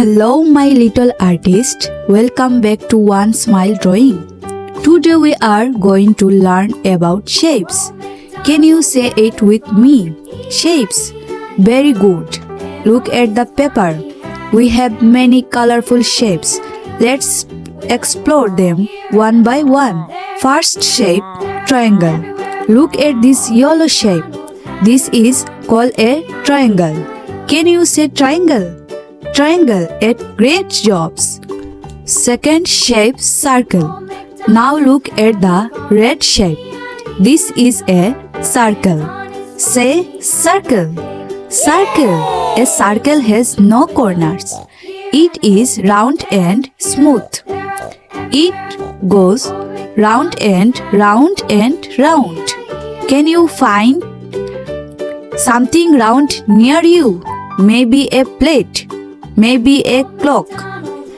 Hello my little artist, welcome back to One Smile Drawing. Today we are going to learn about shapes. Can you say it with me? Shapes. Very good. Look at the paper. We have many colorful shapes. Let's explore them one by one. First shape, triangle. Look at this yellow shape. This is called a triangle. Can you say triangle? Triangle. Great jobs. Second shape, circle. Now look at the red shape. This is a circle. Say circle. Circle. A circle has no corners. It is round and smooth. It goes round and round and round. Can you find something round near you? Maybe a plate. Maybe a clock.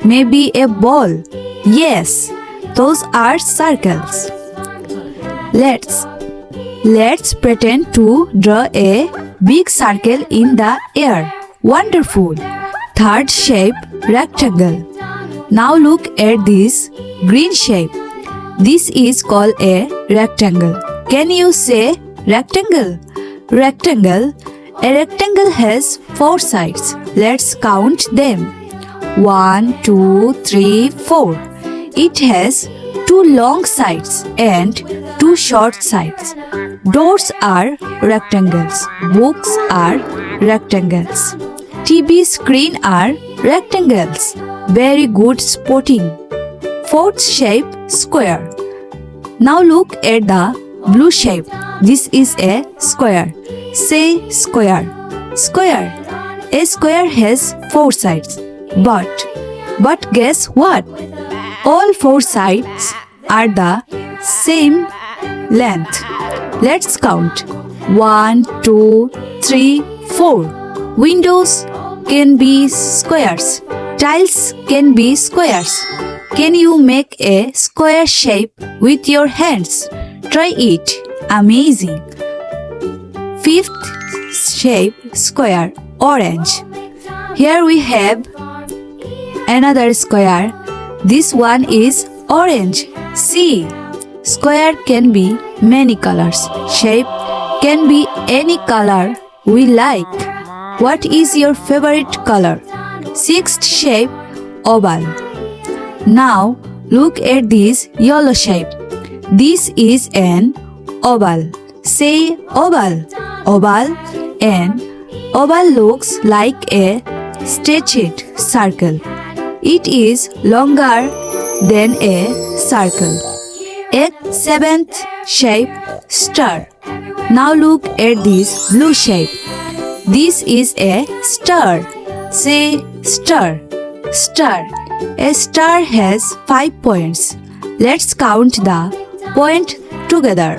Maybe a ball. Yes, those are circles. Let's pretend to draw a big circle in the air. Wonderful. Third shape, rectangle. Now look at this green shape. This is called a rectangle. Can you say rectangle? Rectangle. A rectangle has 4 sides. Let's count them. 1, 2, 3, 4. It has 2 long sides and 2 short sides. Doors are rectangles. Books are rectangles. TV screen are rectangles. Very good spotting. Fourth shape, square. Now look at the blue shape. This is a square. Say square. Square. A square has 4 sides. But guess what? All 4 sides are the same length. Let's count. 1, 2, 3, 4. Windows can be squares. Tiles can be squares. Can you make a square shape with your hands? Try it. Amazing. Fifth shape, square, orange. Here we have another square. This one is orange. See, square can be many colors. Shape can be any color we like. What is your favorite color? Sixth shape, oval. Now look at this yellow shape. This is an oval. Say oval. Oval. And oval looks like a stretched circle. It is longer than a circle. Seventh shape, star. Now look at this blue shape. This is a star. Say star. Star. A star has 5 points. Let's count the points together.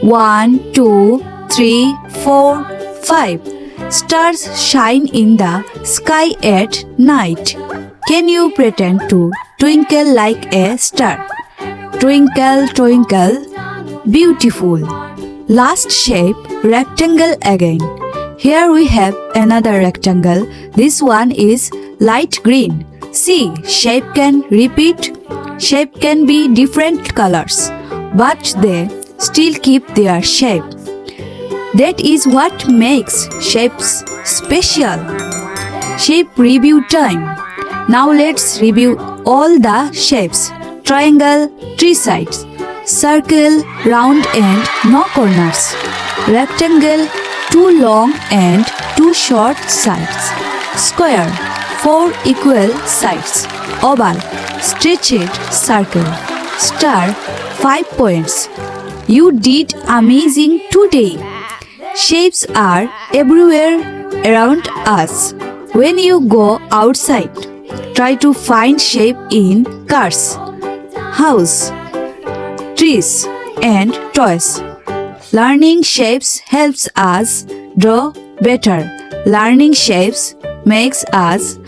1, 2, 3, 4, 5. Stars shine in the sky at night. Can you pretend to twinkle like a star? Twinkle, twinkle. Beautiful. Last shape, rectangle again. Here we have another rectangle. This one is light green. See, shape can repeat. Shape can be different colors, but they still keep their shape. That is what makes shapes special. Shape review time. Now let's review all the shapes. Triangle, 3 sides. Circle, round and no corners. Rectangle, 2 long and 2 short sides. Square, 4 equal sides. Oval, stretched circle. Star, 5 points. You did amazing today. Shapes are everywhere around us. When you go outside, try to find shape in cars, house, trees, and toys. Learning shapes helps us draw better. Learning shapes makes us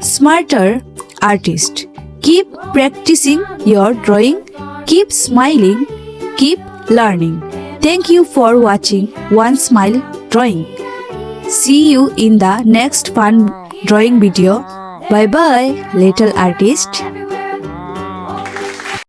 smarter artists. Keep practicing your drawing. Keep smiling. Keep learning. Thank you for watching One Smile Drawing. See you in the next fun drawing video. Bye bye, little artist.